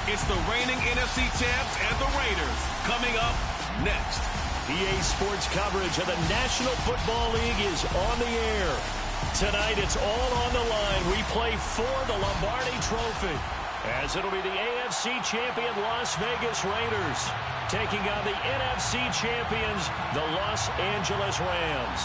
It's the reigning NFC champs and the Raiders coming up next. EA Sports coverage of the National Football League is on the air. Tonight, it's all on the line. We play for the Lombardi Trophy, as it'll be the AFC champion Las Vegas Raiders taking on the NFC champions, the Los Angeles Rams.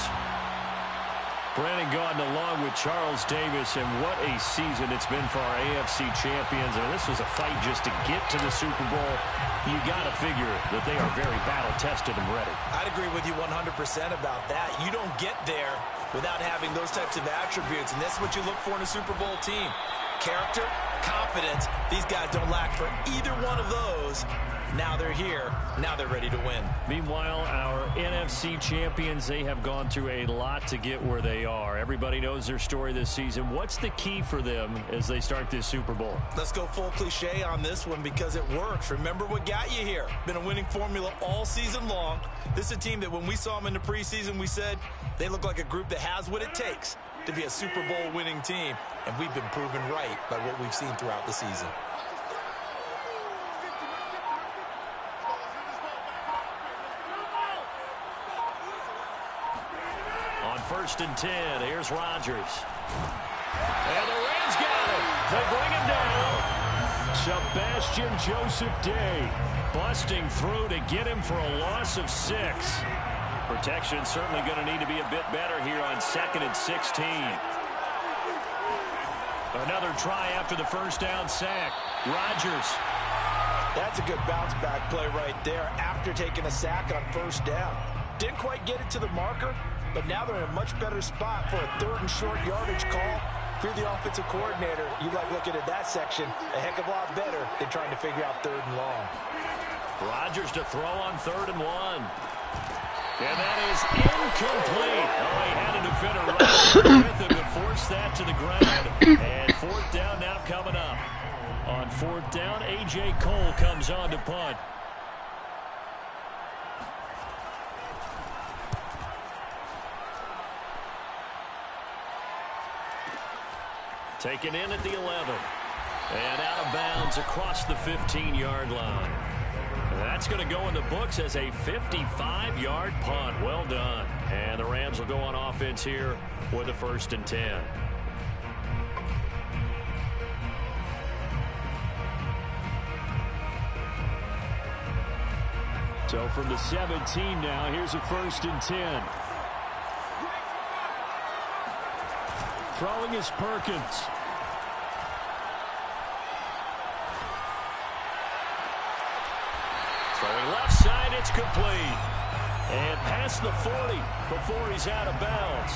Brandon Gaudin along with Charles Davis, and what a season it's been for our AFC champions. And this was a fight just to get to the Super Bowl. You got to figure that they are very battle-tested and ready. I'd agree with you 100% about that. You don't get there without having those types of attributes, and that's what you look for in a Super Bowl team. Character, confidence. These guys don't lack for either one of those. Now they're here. Now they're ready to win. Meanwhile, our NFC champions, they have gone through a lot to get where they are. Everybody knows their story this season. What's the key for them as they start this Super Bowl? Let's go full cliche on this one because it works. Remember what got you here. Been a winning formula all season long. This is a team that when we saw them in the preseason, we said they look like a group that has what it takes to be a Super Bowl winning team. And we've been proven right by what we've seen throughout the season. First and 10. Here's Rodgers. And the Rams got him. They bring him down. Sebastian Joseph Day busting through to get him for a loss of 6. Protection certainly going to need to be a bit better here on 2nd and 16. Another try after the first down sack. Rodgers. That's a good bounce back play right there after taking a sack on first down. Didn't quite get it to the marker, but now they're in a much better spot for a 3rd and short yardage call. If you're the offensive coordinator, you like looking at that section a heck of a lot better than trying to figure out 3rd and long. Rodgers to throw on 3rd and 1. And that is incomplete. Oh, he had a defender right with him to force that to the ground. And 4th down now coming up. On 4th down, A.J. Cole comes on to punt. Taken in at the 11. And out of bounds across the 15-yard line. And that's going to go in the books as a 55-yard punt. Well done. And the Rams will go on offense here with a 1st and 10. So from the 17 now, here's a 1st and 10. Throwing is Perkins. Throwing left side, it's complete. And past the 40 before he's out of bounds.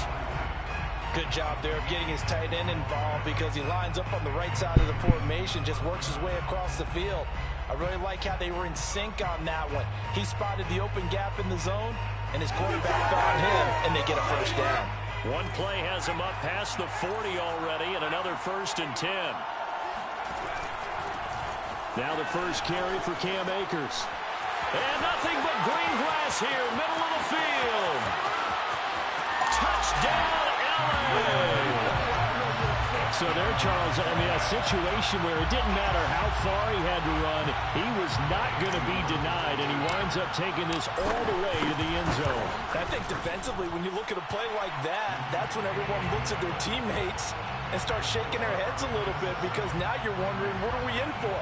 Good job there of getting his tight end involved because he lines up on the right side of the formation, just works his way across the field. I really like how they were in sync on that one. He spotted the open gap in the zone, and his quarterback found him, and they get a 1st down. One play has him up past the 40 already, and another 1st and 10. Now the first carry for Cam Akers. And nothing but green grass here, middle of the field. Touchdown, LA! So there, Charles, I mean, a situation where it didn't matter how far he had to run, he was not going to be denied, and he winds up taking this all the way to the end zone. I think defensively, when you look at a play like that, that's when everyone looks at their teammates and starts shaking their heads a little bit because now you're wondering, what are we in for?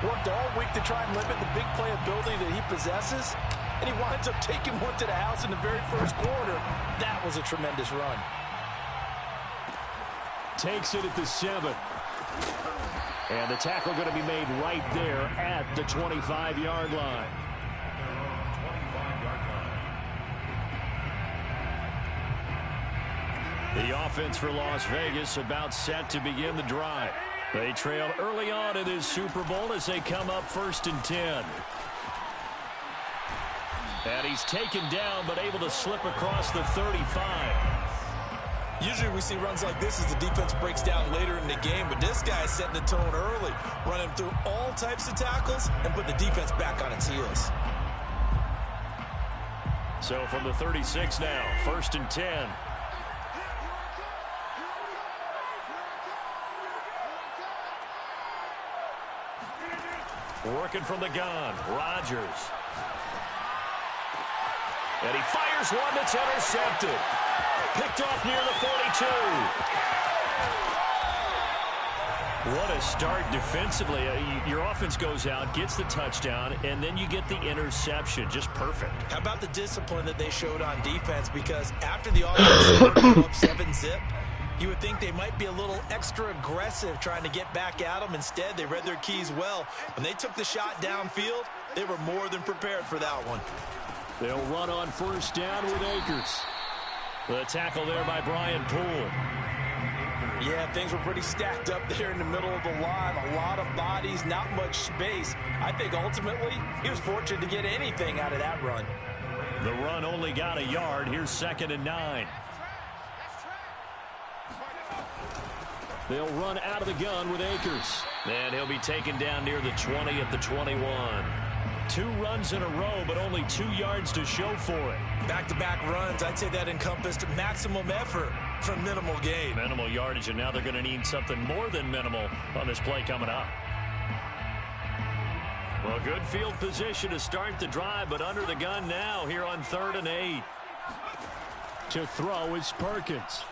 Worked all week to try and limit the big play ability that he possesses, and he winds up taking one to the house in the very first quarter. That was a tremendous run. Takes it at the 7. And the tackle going to be made right there at the 25-yard line. The offense for Las Vegas about set to begin the drive. They trail early on in this Super Bowl as they come up 1st and 10. And he's taken down but able to slip across the 35. Usually we see runs like this as the defense breaks down later in the game, but this guy is setting the tone early, running through all types of tackles and put the defense back on its heels. So from the 36 now, 1st and 10. Working from the gun, Rodgers. And he fires one that's intercepted. Picked off near the 42. What a start defensively. Your offense goes out, gets the touchdown, and then you get the interception. Just perfect. How about the discipline that they showed on defense? Because after the offense scored up 7-zip, you would think they might be a little extra aggressive trying to get back at them. Instead, they read their keys well. When they took the shot downfield, they were more than prepared for that one. They'll run on first down with Akers. The tackle there by Brian Poole. Yeah, things were pretty stacked up there in the middle of the line. A lot of bodies, not much space. I think ultimately he was fortunate to get anything out of that run. The run only got a yard. Here's 2nd and 9. They'll run out of the gun with Akers. And he'll be taken down near the 20 at the 21. 2 runs in a row, but only 2 yards to show for it. Back-to-back runs, I'd say that encompassed maximum effort for minimal gain. Minimal yardage, and now they're going to need something more than minimal on this play coming up. Well, good field position to start the drive, but under the gun now here on 3rd and 8. To throw is Perkins.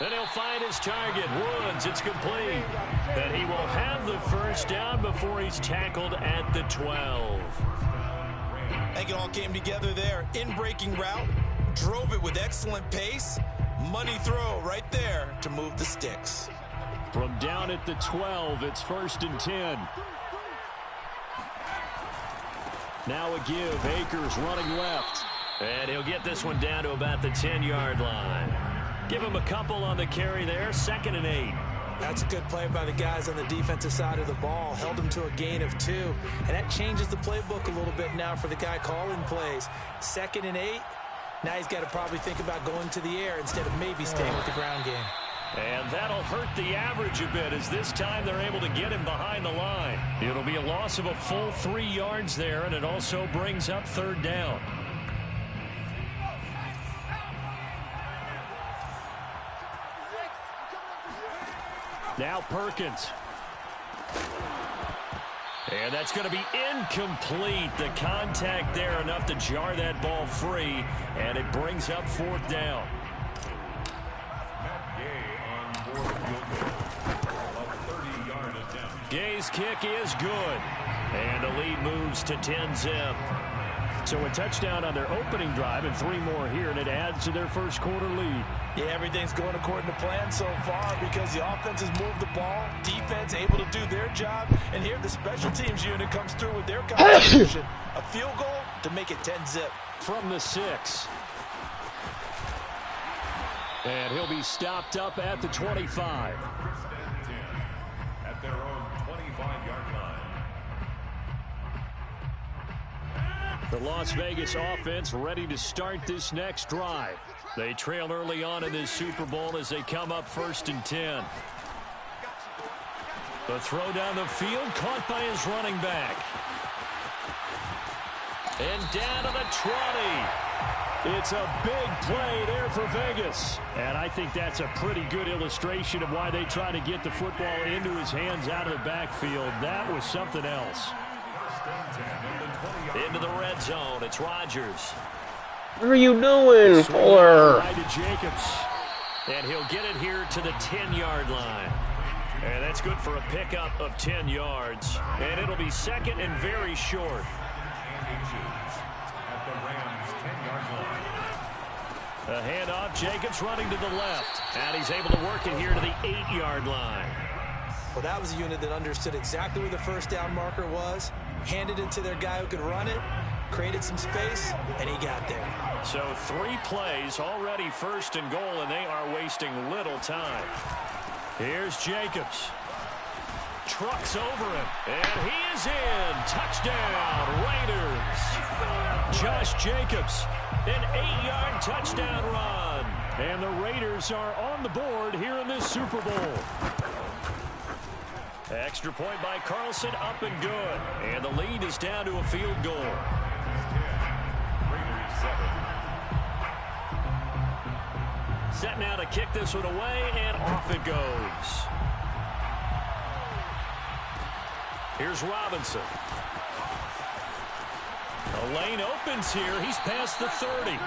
And he'll find his target, Woods. It's complete. And he will have the first down before he's tackled at the 12. I think it all came together there. In-breaking route, drove it with excellent pace. Money throw right there to move the sticks. From down at the 12, it's 1st and 10. Now a give. Akers running left. And he'll get this one down to about the 10-yard line. Give him a couple on the carry there. 2nd and 8. That's a good play by the guys on the defensive side of the ball. Held him to a gain of 2. And that changes the playbook a little bit now for the guy calling plays. 2nd and 8. Now he's got to probably think about going to the air instead of maybe staying with the ground game. And that'll hurt the average a bit as this time they're able to get him behind the line. It'll be a loss of a full 3 yards there, and it also brings up 3rd down. Now Perkins. And that's going to be incomplete. The contact there enough to jar that ball free, and it brings up 4th down. Gay's kick is good. And the lead moves to 10-zip. So a touchdown on their opening drive and 3 more here, and it adds to their first quarter lead. Yeah, everything's going according to plan so far because the offense has moved the ball, defense able to do their job, and here the special teams unit comes through with their contribution. A field goal to make it 10-zip. From the 6. And he'll be stopped up at the 25. At their own 25-yard line. The Las Vegas offense ready to start this next drive. They trail early on in this Super Bowl as they come up 1st and 10. The throw down the field caught by his running back. And down to the 20. It's a big play there for Vegas. And I think that's a pretty good illustration of why they try to get the football into his hands out of the backfield. That was something else. Into the red zone. It's Rodgers. What are you doing, Fuller? To Jacobs. And he'll get it here to the 10-yard line. And that's good for a pickup of 10 yards. And it'll be 2nd and very short. At the Rams' 10-yard line. A handoff. Jacobs running to the left. And he's able to work it here to the 8-yard line. Well, that was a unit that understood exactly where the first down marker was, handed it to their guy who could run it, created some space, and he got there. So 3 plays, already 1st and goal, and they are wasting little time. Here's Jacobs. Trucks over him, and he is in. Touchdown, Raiders. Josh Jacobs, an 8-yard touchdown run. And the Raiders are on the board here in this Super Bowl. Extra point by Carlson, up and good. And the lead is down to a field goal. Set now to kick this one away, and off it goes. Here's Robinson. The lane opens here. He's past the 30.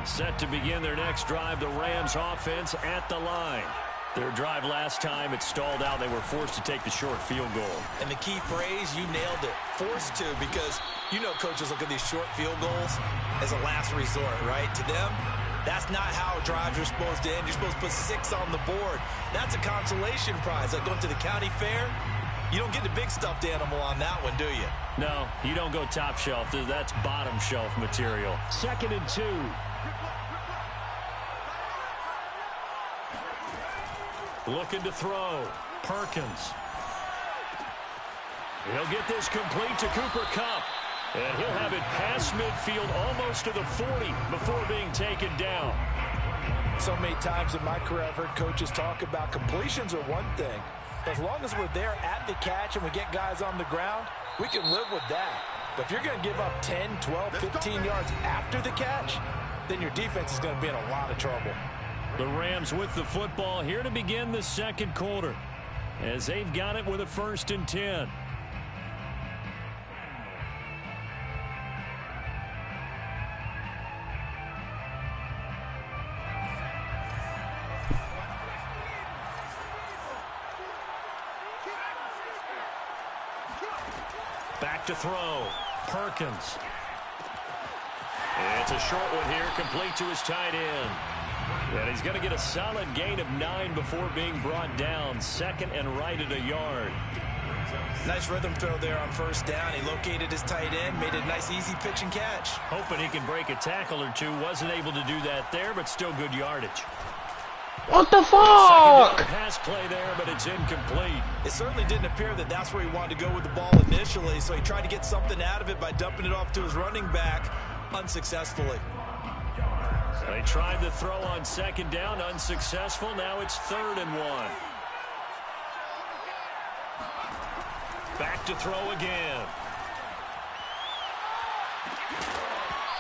Set to begin their next drive, the Rams offense at the line. Their drive last time, it stalled out. They were forced to take the short field goal. And the key phrase, you nailed it, forced to, because you know coaches look at these short field goals as a last resort, right? To them, that's not how drives are supposed to end. You're supposed to put 6 on the board. That's a consolation prize. Like going to the county fair, you don't get the big stuffed animal on that one, do you? No, you don't go top shelf. That's bottom shelf material. 2nd and 2. Looking to throw. Perkins. He'll get this complete to Cooper Kupp. And he'll have it past midfield almost to the 40 before being taken down. So many times in my career I've heard coaches talk about completions are one thing. As long as we're there at the catch and we get guys on the ground, we can live with that. But if you're going to give up 10, 12, 15 yards after the catch, then your defense is going to be in a lot of trouble. The Rams with the football here to begin the second quarter, as they've got it with a 1st and 10. Back to throw. Perkins. It's a short one here, complete to his tight end. And he's going to get a solid gain of 9 before being brought down. 2nd and right at a yard. Nice rhythm throw there on 1st down. He located his tight end, made it a nice easy pitch and catch. Hoping he can break a tackle or two. Wasn't able to do that there, but still good yardage. What the fuck? Pass play there, but it's incomplete. It certainly didn't appear that that's where he wanted to go with the ball initially, so he tried to get something out of it by dumping it off to his running back unsuccessfully. They tried the throw on 2nd down, unsuccessful. Now it's 3rd and 1. Back to throw again.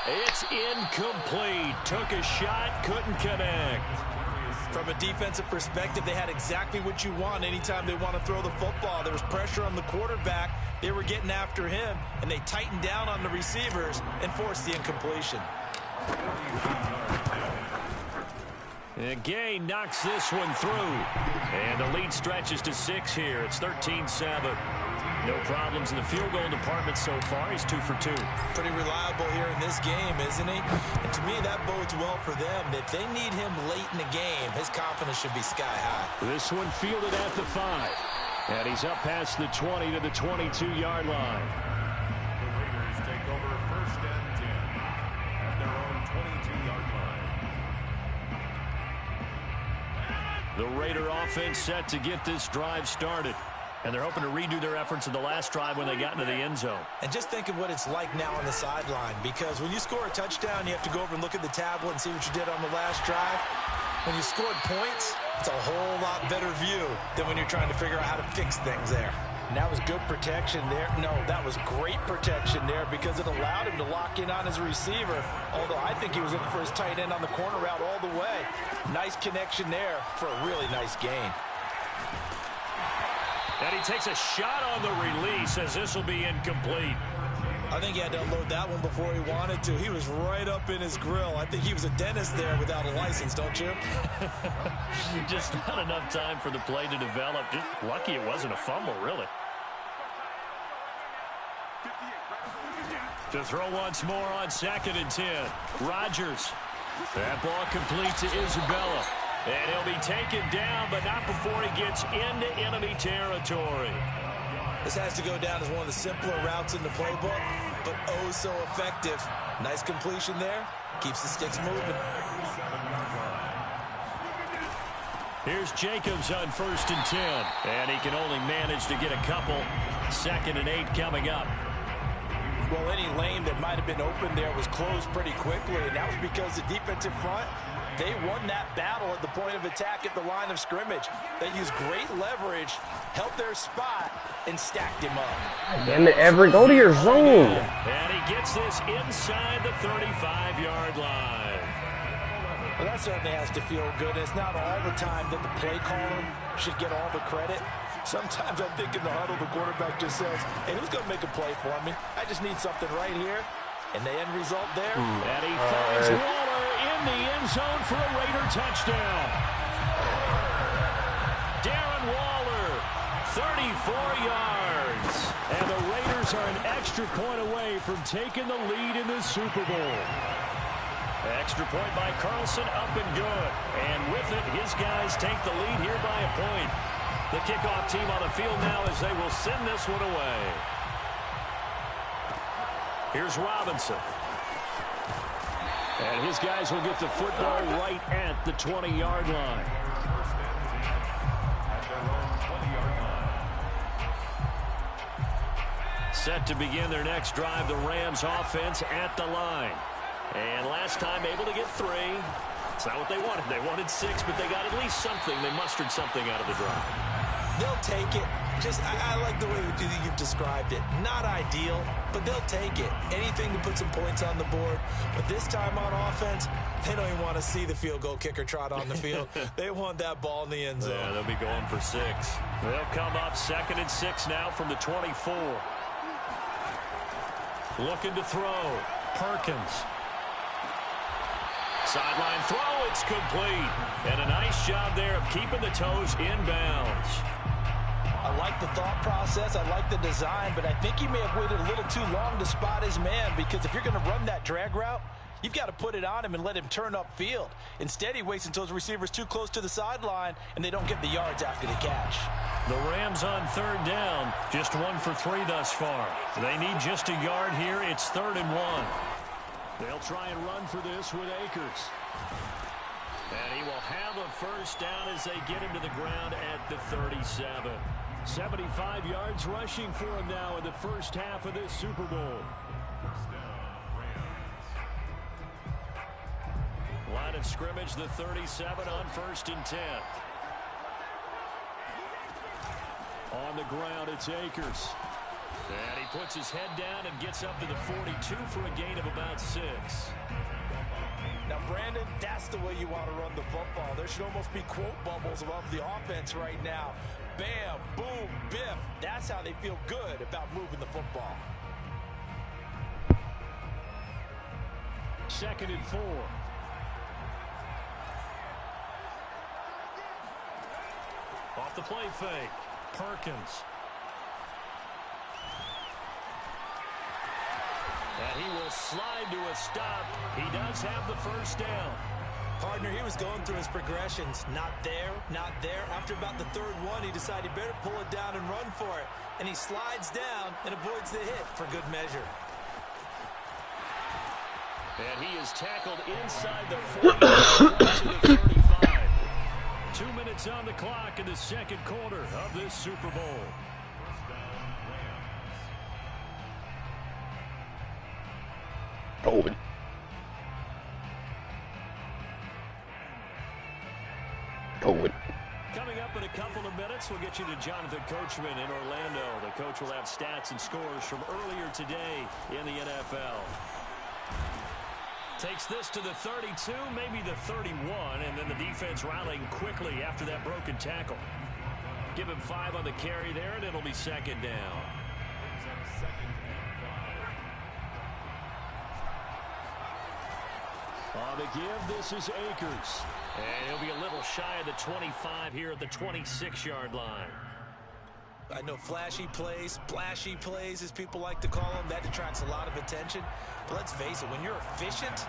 It's incomplete. Took a shot, couldn't connect. From a defensive perspective, they had exactly what you want anytime they want to throw the football. There was pressure on the quarterback. They were getting after him, and they tightened down on the receivers and forced the incompletion. And Gay knocks this one through. And the lead stretches to 6 here. It's 13-7. No problems in the field goal department so far. He's 2 for 2. Pretty reliable here in this game, isn't he? And to me, that bodes well for them. If they need him late in the game, his confidence should be sky high. This one fielded at the 5. And he's up past the 20 to the 22-yard line. The Raiders take over 1st and 10 at their own 22-yard line. The Raider offense set to get this drive started. And they're hoping to redo their efforts in the last drive when they got into the end zone. And just think of what it's like now on the sideline, because when you score a touchdown, you have to go over and look at the tablet and see what you did on the last drive. When you scored points, it's a whole lot better view than when you're trying to figure out how to fix things there. And that was good protection there. No, that was great protection there because it allowed him to lock in on his receiver, although I think he was looking for his tight end on the corner route all the way. Nice connection there for a really nice gain. And he takes a shot on the release as this will be incomplete. I think he had to unload that one before he wanted to. He was right up in his grill. I think he was a dentist there without a license, don't you? Just not enough time for the play to develop. Just lucky it wasn't a fumble, really. To throw once more on 2nd and 10. Rodgers. That ball complete to Isabella. And he'll be taken down, but not before he gets into enemy territory. This has to go down as one of the simpler routes in the playbook, but oh so effective. Nice completion there. Keeps the sticks moving. Here's Jacobs on 1st and 10. And he can only manage to get a couple. 2nd and 8 coming up. Well, any lane that might have been open there was closed pretty quickly, and that was because the defensive front They won that battle at the point of attack at the line of scrimmage. They used great leverage, held their spot, and stacked him up. Damn it, Everett, go to your zone. And he gets this inside the 35-yard line. Well, that certainly has to feel good. It's not all the time that the play caller should get all the credit. Sometimes I think in the huddle, the quarterback just says, hey, who's going to make a play for me? I just need something right here. And the end result there. And he finds Waller in the end zone for a Raider touchdown. Darren Waller, 34 yards. And the Raiders are an extra point away from taking the lead in the Super Bowl. Extra point by Carlson, up and good. And with it, his guys take the lead here by a point. The kickoff team on the field now as they will send this one away. Here's Robinson. And his guys will get the football right at the 20-yard line. At their own 20-yard line. Set to begin their next drive, the Rams offense at the line. And last time able to get 3. It's not what they wanted. They wanted 6, but they got at least something. They mustered something out of the drive. They'll take it. I like the way you've described it. Not ideal, but they'll take it. Anything to put some points on the board. But this time on offense, they don't even want to see the field goal kicker trot on the field. They want that ball in the end zone. Yeah, they'll be going for 6. They'll come up 2nd and 6 now from the 24. Looking to throw. Perkins. Sideline throw, it's complete. And a nice job there of keeping the toes inbounds. I like the thought process. I like the design, but I think he may have waited a little too long to spot his man, because if you're going to run that drag route, you've got to put it on him and let him turn upfield. Instead, he waits until his receiver's too close to the sideline, and they don't get the yards after the catch. The Rams on 3rd down, just 1 for 3 thus far. They need just a yard here. It's 3rd and 1. They'll try and run for this with Akers. And he will have a first down as they get him to the ground at the 37. 75 yards rushing for him now in the first half of this Super Bowl. First down, Rams. Line of scrimmage, the 37 on 1st and 10. On the ground, it's Akers. And he puts his head down and gets up to the 42 for a gain of about 6. Now, Brandon, that's the way you want to run the football. There should almost be quote bubbles above the offense right now. Bam, boom, biff. That's how they feel good about moving the football. 2nd and 4. Off the play fake. Perkins. And he will slide to a stop. He does have the first down. Partner, he was going through his progressions. Not there, not there. After about the 3rd one, he decided he better pull it down and run for it. And he slides down and avoids the hit for good measure. And he is tackled inside the 40 to the 35. 2 minutes on the clock in the 2nd quarter of this Super Bowl. Oh. Coming up in a couple of minutes, we'll get you to Jonathan Coachman in Orlando. The coach will have stats and scores from earlier today in the NFL. Takes this to the 32, maybe the 31, and then the defense rallying quickly after that broken tackle. Give him 5 on the carry there, and it'll be 2nd down. On the give, this is Akers. And he'll be a little shy of the 25 here at the 26-yard line. I know flashy plays, splashy plays, as people like to call them, that detracts a lot of attention. But let's face it, when you're efficient,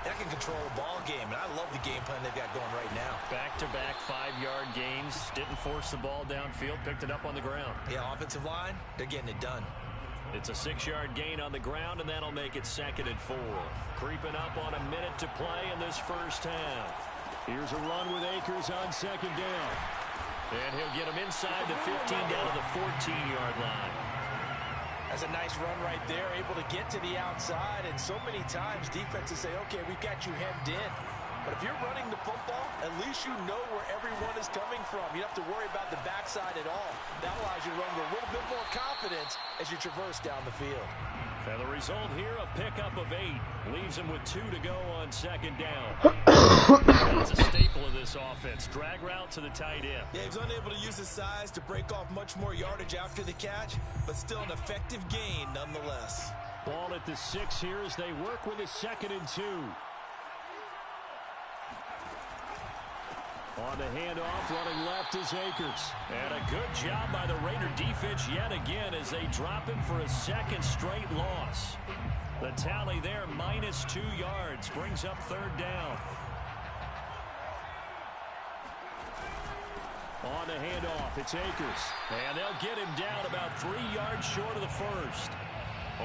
that can control a ball game. And I love the game plan they've got going right now. Back-to-back 5-yard gains. Didn't force the ball downfield. Picked it up on the ground. Yeah, offensive line, they're getting it done. It's a 6-yard gain on the ground, and that'll make it 2nd and 4. Creeping up on a minute to play in this first half. Here's a run with Akers on 2nd down. And he'll get him inside the 15 down to the 14-yard line. That's a nice run right there, able to get to the outside. And so many times defenses say, okay, we've got you hemmed in. But if you're running the football, at least you know where everyone is coming from. You don't have to worry about the backside at all. That allows you to run with a little bit more confidence as you traverse down the field. And the result here, a pickup of 8. Leaves him with 2 to go on second down. That's a staple of this offense. Drag route to the tight end. Yeah, he's unable to use his size to break off much more yardage after the catch, but still an effective gain nonetheless. Ball at the 6 here as they work with a 2nd and 2. On the handoff, running left is Akers. And a good job by the Raider defense yet again as they drop him for a 2nd straight loss. The tally there, minus 2 yards, brings up 3rd down. On the handoff, it's Akers. And they'll get him down about 3 yards short of the first.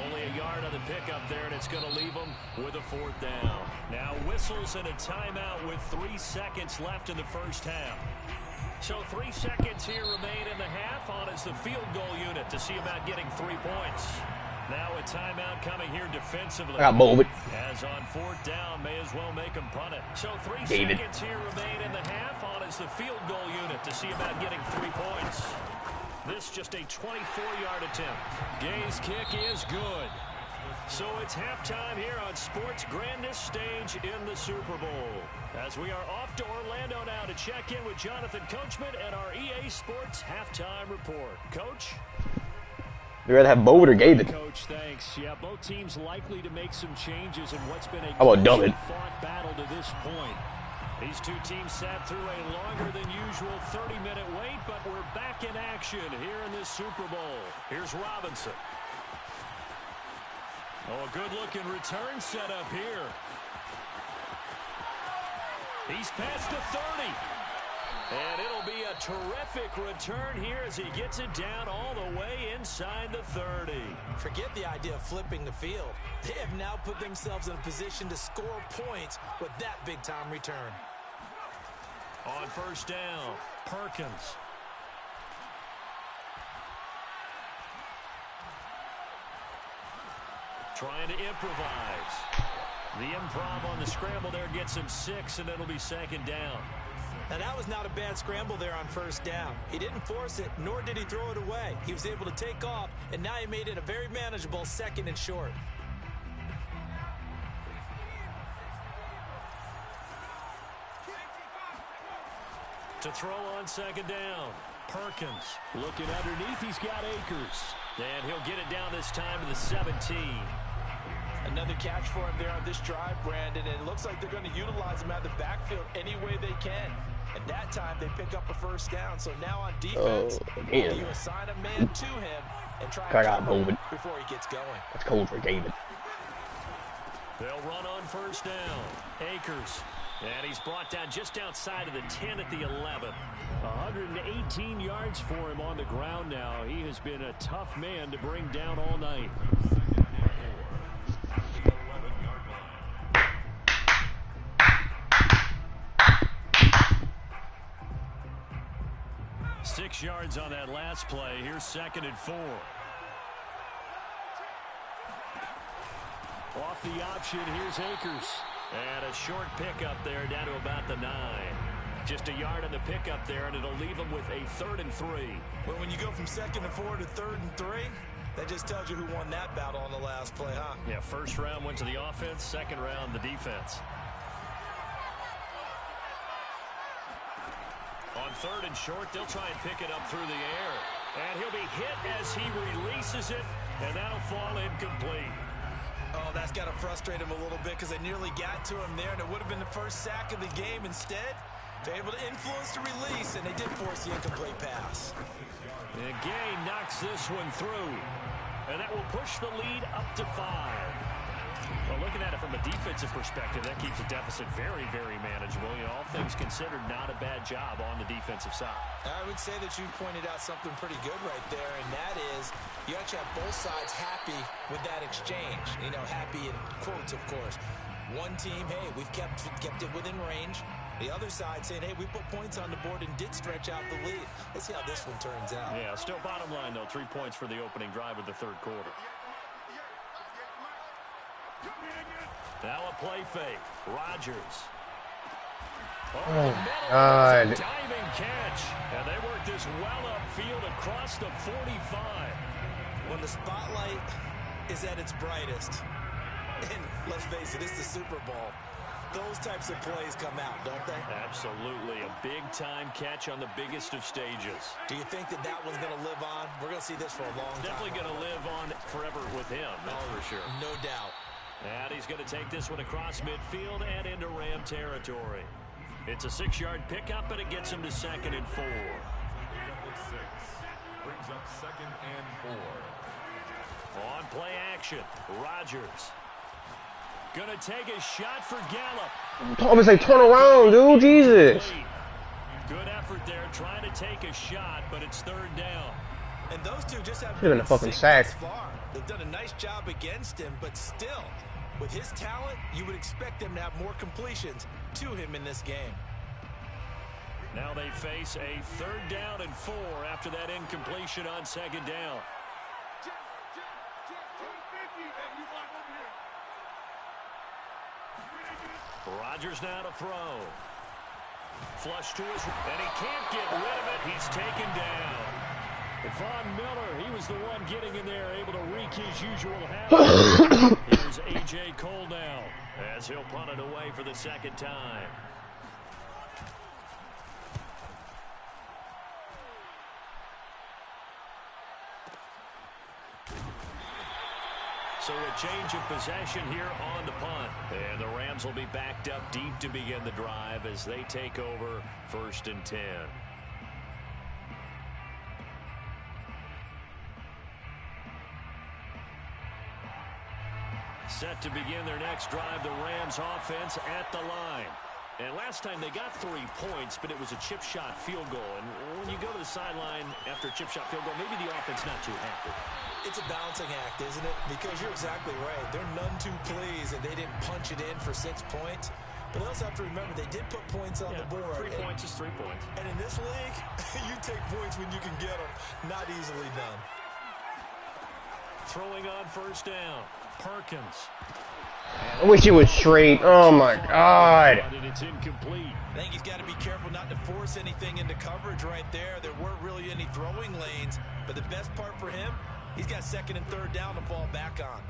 Only a yard on the pickup there, and it's going to leave them with a 4th down. Now whistles and a timeout with 3 seconds left in the first half. So 3 seconds here remain in the half. On is the field goal unit to see about getting 3 points. Now a timeout coming here defensively. I got Bolt. As on 4th down, may as well make him punt it. So 3 David. seconds here remain in the half. On is the field goal unit to see about getting 3 points. This just a 24-yard attempt. Gay's kick is good. So it's halftime here on sports' grandest stage in the Super Bowl. As we are off to Orlando now to check in with Jonathan Coachman and our EA Sports halftime report. Coach? You rather have Bolt or David? Coach, thanks. Yeah, both teams likely to make some changes in what's been a How about David? fought battle to this point. These two teams sat through a longer than usual 30-minute wait, but we're back in action here in this Super Bowl. Here's Robinson. Oh, a good-looking return set up here. He's past the 30. And it'll be a terrific return here as he gets it down all the way inside the 30. Forget the idea of flipping the field. They have now put themselves in a position to score points with that big-time return. On 1st down, Perkins. Trying to improvise. The improv on the scramble there gets him 6, and it'll be 2nd down. Now, that was not a bad scramble there on 1st down. He didn't force it, nor did he throw it away. He was able to take off, and now he made it a very manageable 2nd and short. To throw on 2nd down, Perkins. Looking underneath, he's got Akers. And he'll get it down this time to the 17. Another catch for him there on this drive, Brandon, and it looks like they're going to utilize him out of the backfield any way they can. And that time, they pick up a 1st down. So now on defense, you assign a man to him and try to cover him before he gets going. That's cold for David. They'll run on 1st down. Akers. And he's brought down just outside of the 10 at the 11. 118 yards for him on the ground now. He has been a tough man to bring down all night. Six yards on that last play. Here's 2nd and 4. Off the option, here's Akers. And a short pickup there down to about the 9. Just a yard on the pickup there, and it'll leave them with a 3rd and 3. Well, when you go from 2nd and 4 to 3rd and 3, that just tells you who won that battle on the last play, huh? Yeah, 1st round went to the offense, 2nd round the defense. On 3rd and short, they'll try and pick it up through the air. And he'll be hit as he releases it, and that'll fall incomplete. Oh, that's got to frustrate him a little bit because they nearly got to him there, and it would have been the first sack of the game. Instead, they're able to influence the release, and they did force the incomplete pass. And Gay knocks this one through, and that will push the lead up to 5. Well, looking at it from a defensive perspective, that keeps the deficit very, very manageable. You know, all things considered, not a bad job on the defensive side. I would say that you pointed out something pretty good right there, and that is you actually have both sides happy with that exchange. You know, happy in quotes, of course. One team, hey, we've kept it within range. The other side saying, hey, we put points on the board and did stretch out the lead. Let's see how this one turns out. Yeah, still bottom line, though, 3 points for the opening drive of the 3rd quarter. Now a play fake. Rodgers. Oh, God. Diving catch. And they work this well upfield across the 45. When the spotlight is at its brightest, and let's face it, it's the Super Bowl, those types of plays come out, don't they? Absolutely. A big-time catch on the biggest of stages. Do you think that that one's going to live on? We're going to see this for a long time. Definitely going to live on forever with him, that's for sure. No doubt. And he's going to take this one across midfield and into Ram territory. It's a 6-yard pickup, and it gets him to 2nd and 4. Brings up 2nd and 4. On play action, Rodgers. Gonna take a shot for Gallup. I'm gonna say turn around, dude. Jesus. Good effort there, trying to take a shot, but it's 3rd down. And those two just have been a fucking sack. far. They've done a nice job against him, but still, with his talent, you would expect them to have more completions to him in this game. Now they face a 3rd down and 4 after that incompletion on 2nd down. Rodgers now to throw. Flush to his, and he can't get rid of it. He's taken down. Von Miller, he was the one getting in there, able to wreak his usual havoc. Here's A.J. Cole now, as he'll punt it away for the 2nd time. So a change of possession here on the punt. And the Rams will be backed up deep to begin the drive as they take over 1st and 10. Set to begin their next drive, the Rams offense at the line. And last time they got 3 points, but it was a chip shot field goal. And when you go to the sideline after a chip shot field goal, maybe the offense not too happy. It's a balancing act, isn't it? Because you're exactly right. They're none too pleased, and they didn't punch it in for 6 points. But they also have to remember they did put points on the board. 3 points is 3 points. And in this league, you take points when you can get them. Not easily done. Throwing on 1st down, Perkins. I wish it was straight. Oh my God. It's incomplete. I think he's got to be careful not to force anything into coverage right there. There weren't really any throwing lanes, but the best part for him, he's got 2nd and 3rd down to fall back on.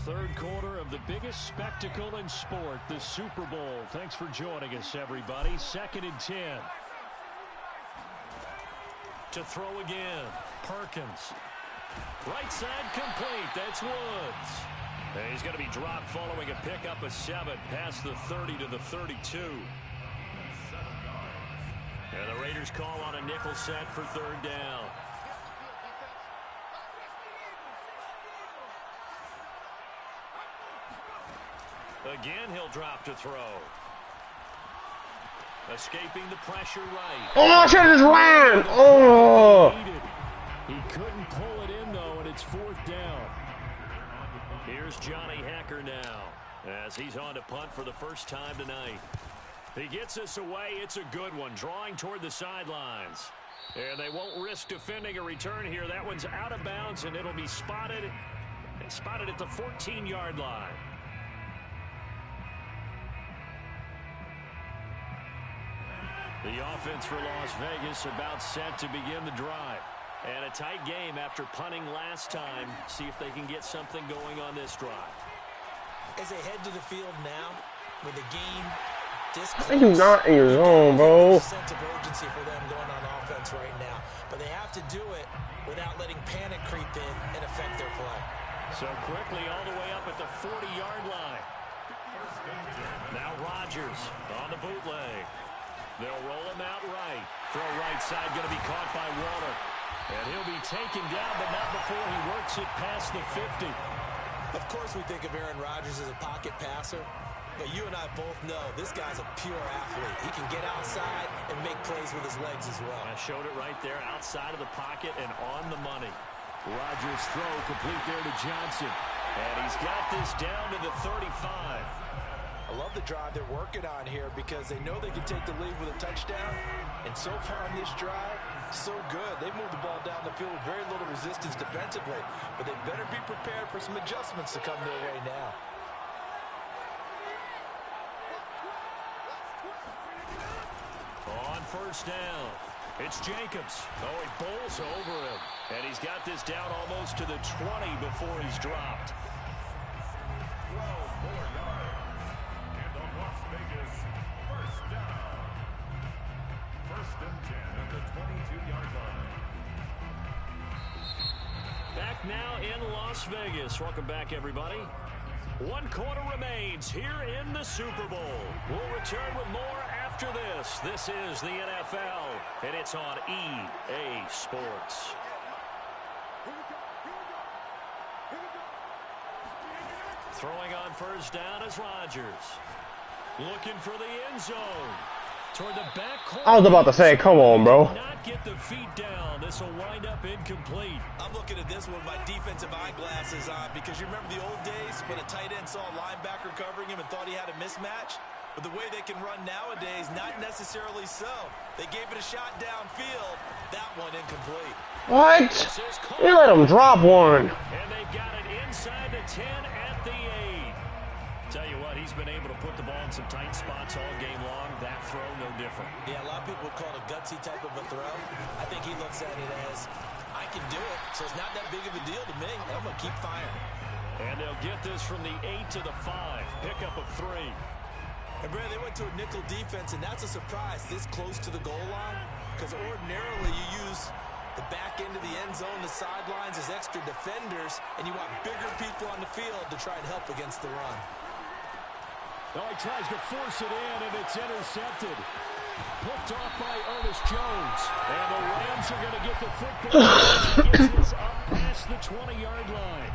3rd quarter of the biggest spectacle in sport, the Super Bowl. Thanks for joining us, everybody. 2nd and 10. To throw again, Perkins. Right side complete. That's Woods. And he's going to be dropped following a pickup of 7 past the 30 to the 32. And the Raiders call on a nickel set for 3rd down. Again, he'll drop to throw. Escaping the pressure right. Oh, I should have just ran. Oh. He couldn't pull it in, though, and it's 4th down. Here's Johnny Hacker now, as he's on to punt for the first time tonight. He gets us away. It's a good one, drawing toward the sidelines. And they won't risk defending a return here. That one's out of bounds, and it'll be spotted at the 14-yard line. The offense for Las Vegas about set to begin the drive. And a tight game after punting last time. See if they can get something going on this drive. As they head to the field now, with the game this I think you're not in your zone, bro. sense of urgency for them going on offense right now. But they have to do it without letting panic creep in and affect their play. So quickly all the way up at the 40-yard line. Now Rodgers on the bootleg. They'll roll him out right. Throw right side going to be caught by Waller. And he'll be taken down, but not before he works it past the 50. Of course we think of Aaron Rodgers as a pocket passer, but you and I both know this guy's a pure athlete. He can get outside and make plays with his legs as well. I showed it right there, outside of the pocket and on the money. Rodgers' throw complete there to Johnson. And he's got this down to the 35. I love the drive they're working on here because they know they can take the lead with a touchdown. And so far on this drive, so good. They moved the ball down the field with very little resistance defensively. But they better be prepared for some adjustments to come their way now. first down. It's Jacobs. Oh, he bowls over him. And he's got this down almost to the 20 before he's dropped. 12 more yards. And the Las Vegas first down. First and 10 at the 22-yard line. Back now in Las Vegas. Welcome back, everybody. 1 quarter remains here in the Super Bowl. We'll return with more after this. This is the NFL, and it's on EA Sports. Throwing on first down is Rodgers. Looking for the end zone. Toward the back corner. I was about to say, come on, bro. Not get the feet down. This will wind up incomplete. I'm looking at this one with my defensive eyeglasses on because you remember the old days when a tight end saw a linebacker covering him and thought he had a mismatch? But the way they can run nowadays, not necessarily so. They gave it a shot downfield. That one incomplete. What? You let him drop one. And they've got it inside the 10 at the 8. Tell you what, he's been able to put the ball in some tight spots all game long. That throw, no different. Yeah, a lot of people would call it a gutsy type of a throw. I think he looks at it as, I can do it, so it's not that big of a deal to me, and I'm going to keep firing. And they'll get this from the 8 to the 5. Pickup of 3. And, Brad, they went to a nickel defense, and that's a surprise this close to the goal line, because ordinarily you use the back end of the end zone, the sidelines as extra defenders, and you want bigger people on the field to try and help against the run. Oh, he tries to force it in, and it's intercepted. Picked off by Ernest Jones. And the Rams are going to get the football as he gets this up past the 20-yard line.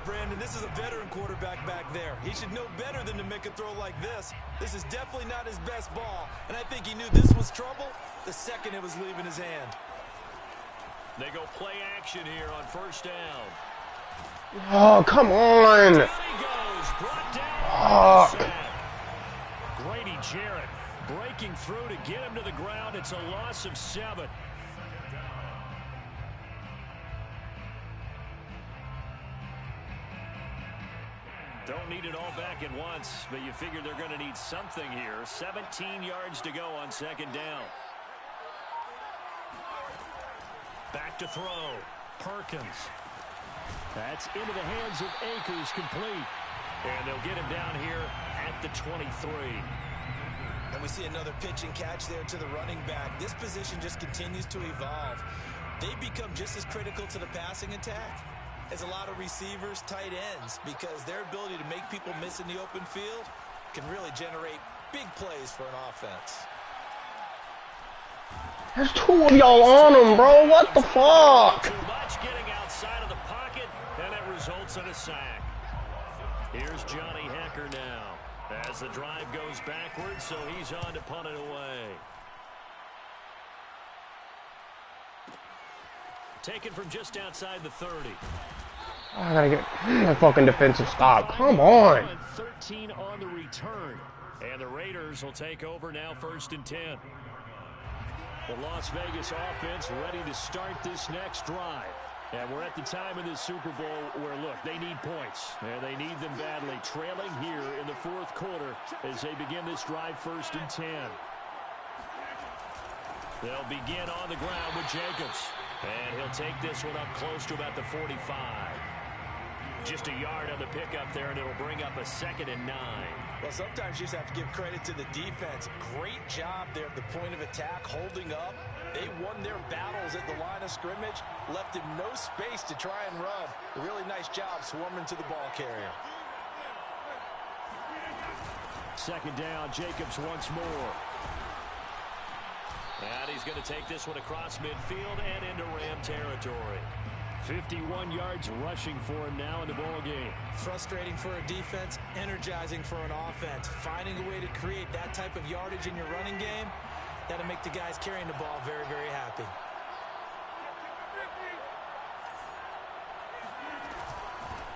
Brandon, this is a veteran quarterback back there. He should know better than to make a throw like this. This is definitely not his best ball, and I think he knew this was trouble the second it was leaving his hand. They go play action here on first down. Oh, come on. Down he goes, brought down. Grady Jarrett breaking through to get him to the ground. It's a loss of 7. Don't need it all back at once, but you figure they're going to need something here. 17 yards to go on second down. Back to throw. Perkins. That's into the hands of Akers, complete. And they'll get him down here at the 23. And we see another pitch and catch there to the running back. This position just continues to evolve. They become just as critical to the passing attack as a lot of receivers, tight ends, because their ability to make people miss in the open field can really generate big plays for an offense. There's 2 of y'all on him, bro. What the fuck? Too much getting outside of the pocket, and it results in a sack. Here's Johnny Hecker now as the drive goes backwards, so he's on to punt it away. Taken from just outside the 30. I gotta get a fucking defensive stop. Come on. 13 on the return. And the Raiders will take over now, first and 10. The Las Vegas offense ready to start this next drive. And we're at the time in the Super Bowl where, look, they need points. And they need them badly. Trailing here in the fourth quarter as they begin this drive, first and 10. They'll begin on the ground with Jacobs. And he'll take this one up close to about the 45. Just a yard on the pickup there, and it'll bring up a 2nd and 9. Well, sometimes you just have to give credit to the defense. Great job there at the point of attack, holding up. They won their battles at the line of scrimmage, left him no space to try and run. A really nice job swarming to the ball carrier. 2nd down, Jacobs once more. And he's going to take this one across midfield and into Ram territory. 51 yards rushing for him now in the ball game. Frustrating for a defense, energizing for an offense. Finding a way to create that type of yardage in your running game, that'll make the guys carrying the ball very, very happy.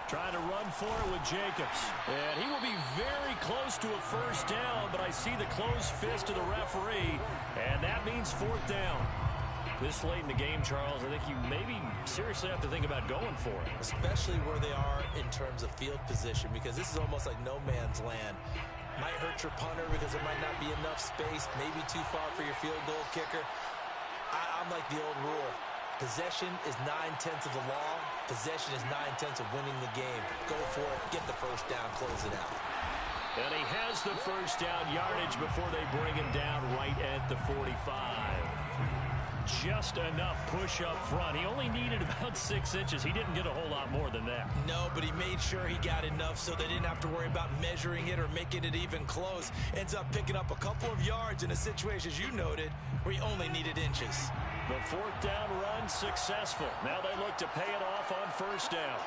Trying to run for it with Jacobs. And he will be very close to a first down, but I see the closed fist of the referee, and that means 4th down. This late in the game, Charles, I think you maybe seriously have to think about going for it. Especially where they are in terms of field position, because this is almost like no man's land. Might hurt your punter because there might not be enough space, maybe too far for your field goal kicker. I'm like the old rule. Possession is 9/10 of the law. Possession is 9/10 of winning the game. Go for it. Get the first down. Close it out. And he has the first down yardage before they bring him down right at the 45. Just enough push up front. He only needed about 6 inches. He didn't get a whole lot more than that. No, but he made sure he got enough so they didn't have to worry about measuring it or making it even close. Ends up picking up a couple of yards in a situation, as you noted, where he only needed inches. The fourth down run successful. Now they look to pay it off on first down.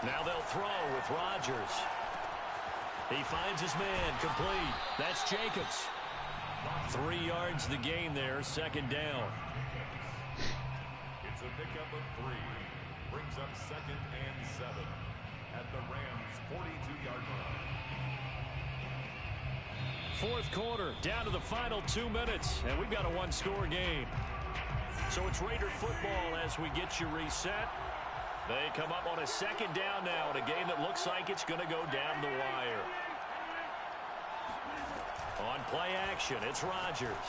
Now they'll throw with Rodgers. He finds his man, complete. That's Jacobs. 3 yards the gain there, second down. It's a pickup of 3. Brings up 2nd and 7 at the Rams' 42-yard line. Fourth quarter, down to the final 2 minutes, and we've got a one-score game. So it's Raider football as we get you reset. They come up on a second down now in a game that looks like it's going to go down the wire. On play action, it's Rodgers.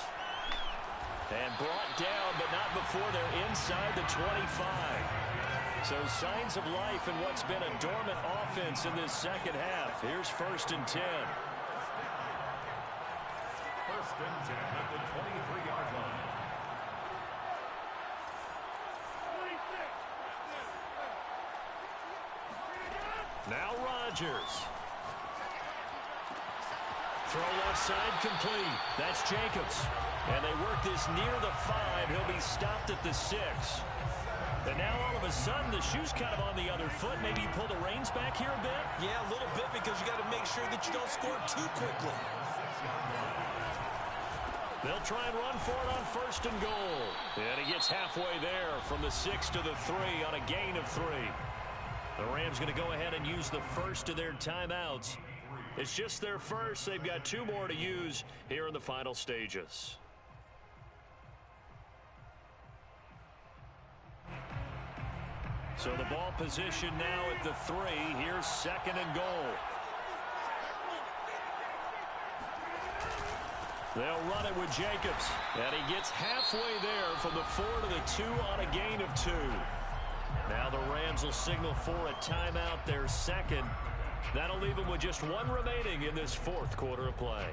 And brought down, but not before they're inside the 25. So signs of life in what's been a dormant offense in this second half. Here's 1st and 10. 1st and 10 at the 23-yard line. Now Rodgers. Throw left side complete. That's Jacobs. And they work this near the 5. He'll be stopped at the 6. And now all of a sudden the shoe's kind of on the other foot. Maybe you pull the reins back here a bit? Yeah, a little bit, because you got to make sure that you don't score too quickly. They'll try and run for it on 1st and goal. And he gets halfway there from the 6 to the 3 on a gain of 3. The Rams going to go ahead and use the first of their timeouts. It's just their first. They've got 2 more to use here in the final stages. So the ball position now at the 3. Here's 2nd and goal. They'll run it with Jacobs. And he gets halfway there from the 4 to the 2 on a gain of 2. Now the Rams will signal for a timeout, their second. That'll leave them with just 1 remaining in this 4th quarter of play.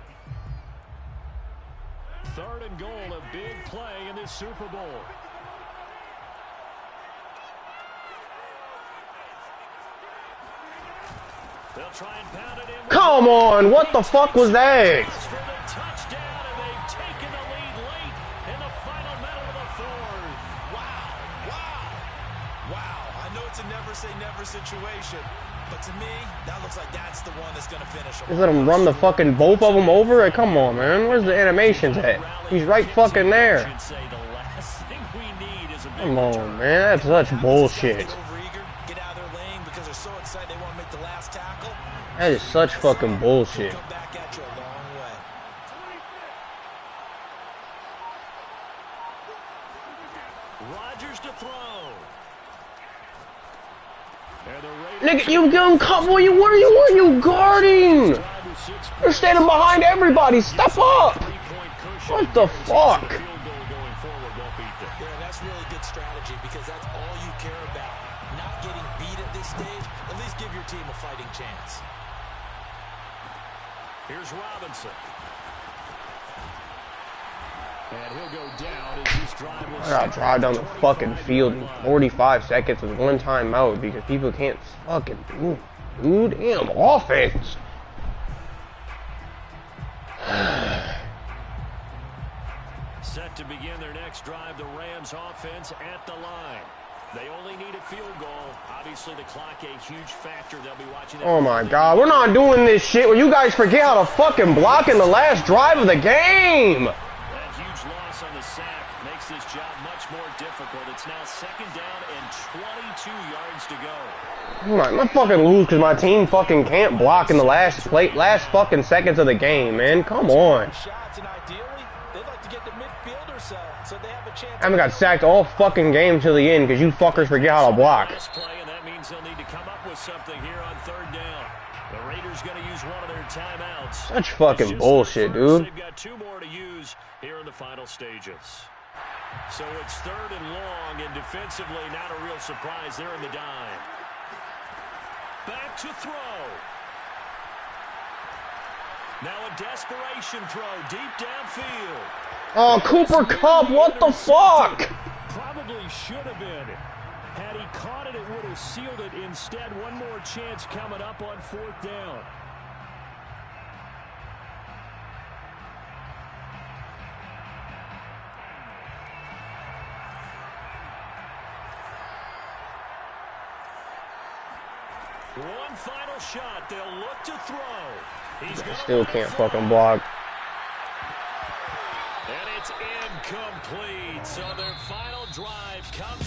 3rd and goal, a big play in this Super Bowl. They'll try and pound it in. Come on, what the fuck was that? For the touchdown, and they've taken the lead late in the final minute of the 4th. Wow. I know it's a never-say-never situation, but to me, that looks like that's the one that's going to finish him. Just let him run the fucking both of them over it. Come on, man. Where's the animations at? He's right fucking there. Come on, man. That's such bullshit. That is such fucking bullshit. Rodgers to throw. Nigga, you don't come. What are you guarding? You're standing behind everybody. Step up. What the fuck? Yeah, that's really good strategy, because that's all you care about. Not getting beat at this stage. At least give your team a fighting chance. Here's Robinson. And he'll go down as this drive will... I gotta drive down the fucking field in 45 seconds with 1 timeout because people can't fucking do damn offense. Set to begin their next drive, the Rams offense at the line. They only need a field goal. Obviously, the clock a huge factor. They'll be watching. Oh my God, we're not doing this shit where you guys forget how to fucking block in the last drive of the game. That huge loss on the sack makes this job much more difficult. It's now 2nd down and 22 yards to go. I'm not fucking lose because my team fucking can't block in the last fucking seconds of the game, man. Come on. I haven't got sacked all fucking game till the end because you fuckers forget how to block. And that means they'll need to come up with something here on 3rd is going to use one of their timeouts. Such fucking bullshit, dude. They've got 2 more to use here in the final stages. So it's 3rd and long, and defensively, not a real surprise. They're in the dime. Back to throw. Now a desperation throw deep downfield. Oh, Cooper Kupp, what the fuck? Probably should have been. Had he caught it, it would have sealed it. Instead, one more chance coming up on 4th down. One final shot. They'll look to throw. He's Still can't fucking block. And it's incomplete. So their final drive comes.